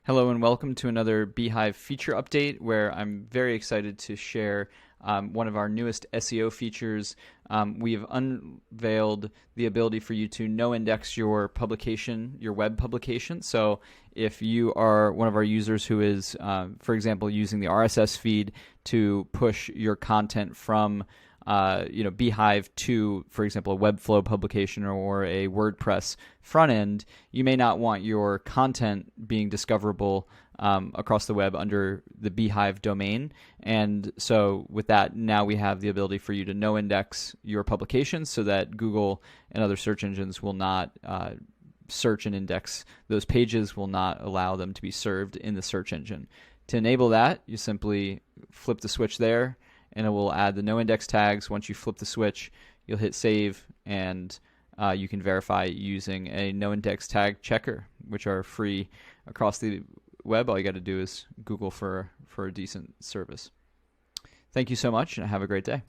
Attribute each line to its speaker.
Speaker 1: Hello and welcome to another beehiiv feature update where I'm very excited to share one of our newest SEO features. We've unveiled the ability for you to no-index your publication, your web publication. So if you are one of our users who is, for example, using the RSS feed to push your content from beehiiv to, for example, a Webflow publication or a WordPress front end, you may not want your content being discoverable across the web under the beehiiv domain. And so with that, now we have the ability for you to no-index your publications so that Google and other search engines will not search and index those pages, will not allow them to be served in the search engine. To enable that, you simply flip the switch there, and it will add the no-index tags. Once you flip the switch, you'll hit save, and you can verify using a no-index tag checker, which are free across the web. All you got to do is Google for a decent service. Thank you so much, and have a great day.